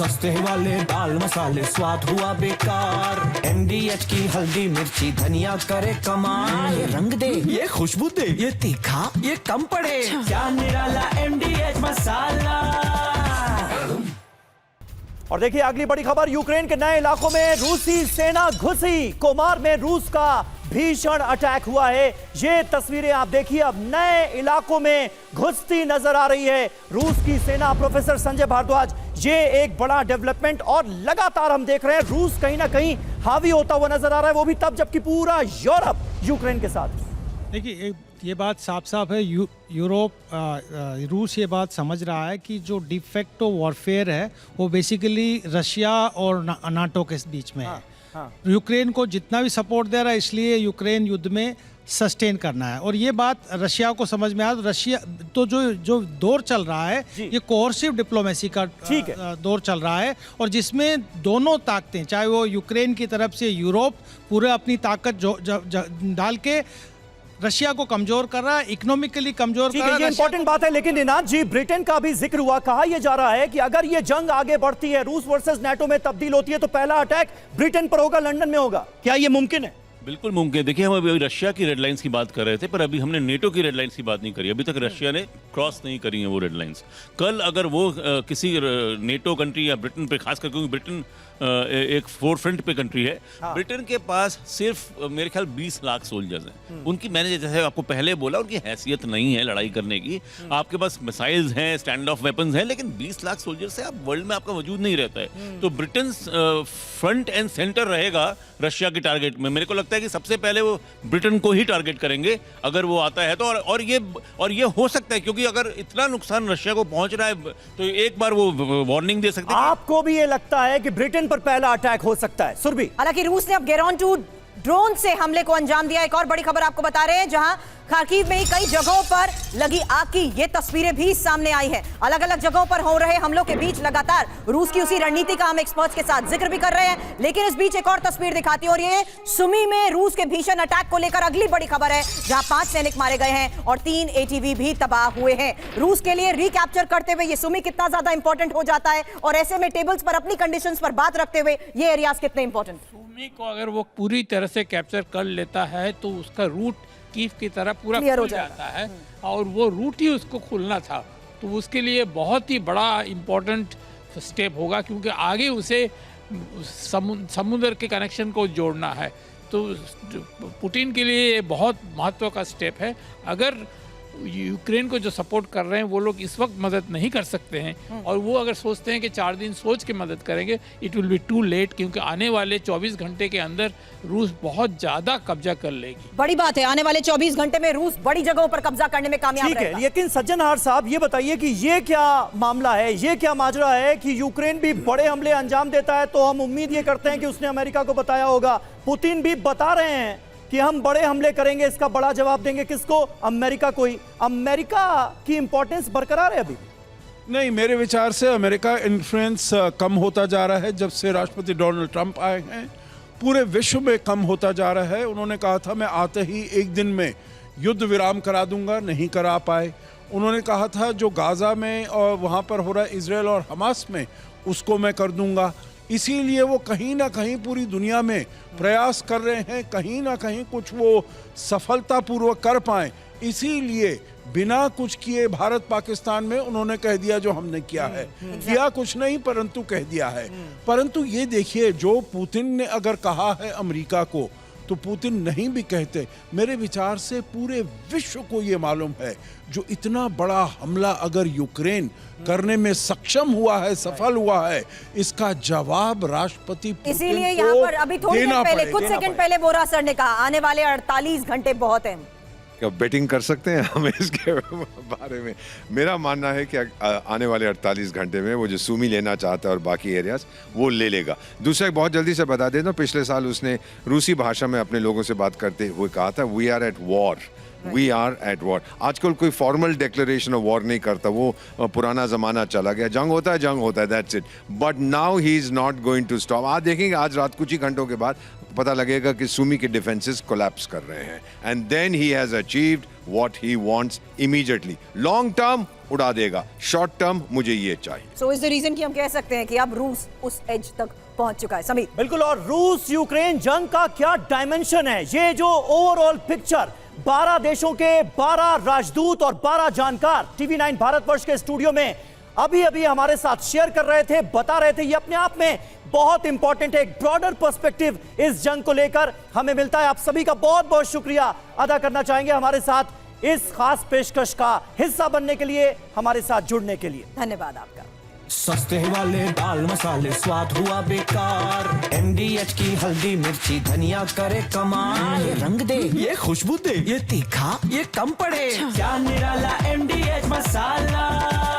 सस्ते वाले दाल मसाले स्वाद हुआ बेकार। MDH की हल्दी मिर्ची धनिया करे कमाल। ये रंग दे, ये खुशबू दे, ये तीखा, ये कम पड़े। क्या निराला MDH मसाला। और देखिए अगली बड़ी खबर, यूक्रेन के नए इलाकों में रूसी सेना घुसी। कोमार में रूस का भीषण अटैक हुआ है। ये तस्वीरें आप देखिए, अब नए इलाकों में घुसती नजर आ रही है रूस की सेना। प्रोफेसर संजय भारद्वाज, ये एक बड़ा डेवलपमेंट और लगातार हम देख रहे हैं रूस कहीं ना कहीं हावी होता हुआ नजर आ रहा है, वो भी तब जबकि पूरा यूरोप यूक्रेन के साथ। देखिए ये बात साफ साफ है, रूस ये बात समझ रहा है कि जो डिफेक्टो वॉरफेयर है वो बेसिकली रशिया और नाटो के बीच में है। यूक्रेन को जितना भी सपोर्ट दे रहा है, इसलिए यूक्रेन युद्ध में सस्टेन करना है। और ये बात रशिया को समझ में आया। तो रशिया तो जो दौर चल रहा है ये कोऑर्सिव डिप्लोमेसी का दौर चल रहा है, और जिसमें दोनों ताकतें, चाहे वो यूक्रेन की तरफ से यूरोप पूरे अपनी ताकत डाल के रशिया को कमजोर कर रहा है, इकोनॉमिकली कमजोर कर रहा है। ये इंपॉर्टेंट बात है, लेकिन निनाद जी ब्रिटेन का भी जिक्र हुआ। कहा यह जा रहा है कि अगर ये जंग आगे बढ़ती है, रूस वर्सेस नाटो में तब्दील होती है, तो पहला अटैक ब्रिटेन पर होगा, लंदन में होगा। क्या ये मुमकिन है? बिल्कुल मुमकिन है। देखिए हम अभी रशिया की रेड लाइंस की बात कर रहे थे, पर अभी हमने नेटो की रेड लाइंस की बात नहीं करी। अभी तक रशिया ने क्रॉस नहीं करी है वो रेड लाइंस। कल अगर वो किसी नेटो कंट्री या ब्रिटेन पे, खास करके ब्रिटेन एक फोरफ्रंट पे कंट्री है, ब्रिटेन के पास सिर्फ मेरे ख्याल 20 लाख सोल्जर्स हैं। उनकी, मैंने जैसे आपको पहले बोला, उनकी हैसियत नहीं है लड़ाई करने की। आपके पास मिसाइल्स हैं, स्टैंड ऑफ वेपन्स हैं, लेकिन 20 लाख सोल्जर्स से आप वर्ल्ड में आपका वजूद नहीं रहता है। तो ब्रिटेन फ्रंट एंड सेंटर रहेगा रशिया के टारगेट में। मेरे को लगता है कि सबसे पहले वो ब्रिटेन को ही टारगेट करेंगे अगर वो आता है तो। और ये हो सकता है, क्योंकि अगर इतना नुकसान रशिया को पहुंच रहा है तो एक बार वो वार्निंग दे सकते हैं। आपको भी ये लगता है कि ब्रिटेन पर पहला अटैक हो सकता है? सुरभि, हालांकि रूस ने अब गेरॉन 2 ड्रोन से हमले को अंजाम दिया। एक और बड़ी खबर आपको बता रहे हैं, जहां खार्किव में ही कई जगहों पर लगी आग की ये तस्वीरें भी सामने आई हैं। अलग अलग जगहों पर हो रहे हमलों के बीच लगातार रूस की उसी रणनीति का हम एक्सपर्ट्स के साथ जिक्र भी कर रहे हैं, लेकिन इस बीच एक और तस्वीर दिखाती है, और ये सुमी में रूस के भीषण अटैक को लेकर अगली बड़ी खबर है, जहां 5 सैनिक मारे गए हैं और 3 ATV भी तबाह हुए हैं। रूस के लिए रिकैप्चर करते हुए ये सुमी कितना ज्यादा इंपॉर्टेंट हो जाता है, और ऐसे में टेबल्स पर अपनी कंडीशंस पर बात रखते हुए ये एरियाज कितने इंपॉर्टेंट। सुमी को अगर वो पूरी तरह से कैप्चर कर लेता है तो उसका रूट कीव की तरह पूरा क्लियर हो जाता है, और वो रूट ही उसको खुलना था। तो उसके लिए बहुत ही बड़ा इम्पोर्टेंट स्टेप होगा, क्योंकि आगे उसे समुद्र के कनेक्शन को जोड़ना है। तो पुतिन के लिए ये बहुत महत्व का स्टेप है। अगर यूक्रेन को जो सपोर्ट कर रहे हैं वो लोग इस वक्त मदद नहीं कर सकते हैं, और वो अगर सोचते हैं कि 4 दिन सोच के मदद करेंगे, it will be too late, क्योंकि आने वाले 24 घंटे के अंदर रूस बहुत ज्यादा कब्जा कर लेगी। बड़ी बात है, आने वाले 24 घंटे में रूस बड़ी जगहों पर कब्जा करने में कामयाब रहेगा। लेकिन सज्जनहार साहब ये बताइए कि ये क्या मामला है, ये क्या माजरा है कि यूक्रेन भी बड़े हमले अंजाम देता है, तो हम उम्मीद ये करते हैं कि उसने अमेरिका को बताया होगा। पुतिन भी बता रहे हैं कि हम बड़े हमले करेंगे, इसका बड़ा जवाब देंगे। किसको? अमेरिका को ही। अमेरिका की इंपॉर्टेंस बरकरार है अभी? नहीं, मेरे विचार से अमेरिका इन्फ्लुएंस कम होता जा रहा है। जब से राष्ट्रपति डोनाल्ड ट्रंप आए हैं, पूरे विश्व में कम होता जा रहा है। उन्होंने कहा था मैं आते ही एक दिन में युद्ध विराम करा दूंगा, नहीं करा पाए। उन्होंने कहा था जो गाजा में और वहाँ पर हो रहा है इजराइल और हमास में, उसको मैं कर दूंगा। इसीलिए वो कहीं ना कहीं पूरी दुनिया में प्रयास कर रहे हैं, कहीं ना कहीं कुछ वो सफलतापूर्वक कर पाएं। इसीलिए बिना कुछ किए भारत पाकिस्तान में उन्होंने कह दिया जो हमने किया है। किया कुछ नहीं, परंतु कह दिया है। परंतु ये देखिए, जो पुतिन ने अगर कहा है अमेरिका को, तो पुतिन नहीं भी कहते। मेरे विचार से पूरे विश्व को ये मालूम है, जो इतना बड़ा हमला अगर यूक्रेन करने में सक्षम हुआ है, सफल हुआ है, इसका जवाब राष्ट्रपति पुतिन इसीलिए यहाँ पर अभी थोड़ी देर पहले, कुछ सेकंड पहले बोरा सर ने कहा आने वाले 48 घंटे बहुत हैं। क्या बेटिंग कर सकते हैं हम इसके बारे में? मेरा मानना है कि आने वाले 48 घंटे में वो जो सुमी लेना चाहता है और बाकी एरियाज वो ले लेगा। दूसरा एक बहुत जल्दी से बता देता हूँ, पिछले साल उसने रूसी भाषा में अपने लोगों से बात करते हुए कहा था we are at war, we are at war. आजकल कोई फॉर्मल डिक्लेरेशन ऑफ वॉर नहीं करता, वो पुराना जमाना चला गया। जंग होता है, that's it. But now he is not going to stop. आज देखेंगे, आज रात कुछ ही घंटों के बाद पता लगेगा कि सुमी के डिफेंसेस कोलैप्स कर रहे हैं and then he has achieved what he wants immediately. Long term उड़ा देगा, शॉर्ट टर्म मुझे ये चाहिए. सो इज द रीजन कि हम कह सकते हैं कि अब रूस उस एज तक पहुंच चुका है. समीर. बिल्कुल. और रूस यूक्रेन जंग का क्या डायमेंशन है, ये जो ओवरऑल पिक्चर 12 देशों के 12 राजदूत और 12 जानकार टीवी 9 भारतवर्ष के स्टूडियो में अभी अभी हमारे साथ शेयर कर रहे थे, बता रहे थे, ये अपने आप में बहुत इंपॉर्टेंट है. एक ब्रॉडर पर्सपेक्टिव इस जंग को लेकर हमें मिलता है. आप सभी का बहुत बहुत शुक्रिया अदा करना चाहेंगे हमारे साथ इस खास पेशकश का हिस्सा बनने के लिए, हमारे साथ जुड़ने के लिए. धन्यवाद आपका. सस्ते वाले दाल मसाले स्वाद हुआ बेकार. MDH की हल्दी मिर्ची धनिया करे कमाल. ये रंग दे, ये खुशबू दे, ये तीखा, ये कम पड़े. क्या निराला MDH मसाला.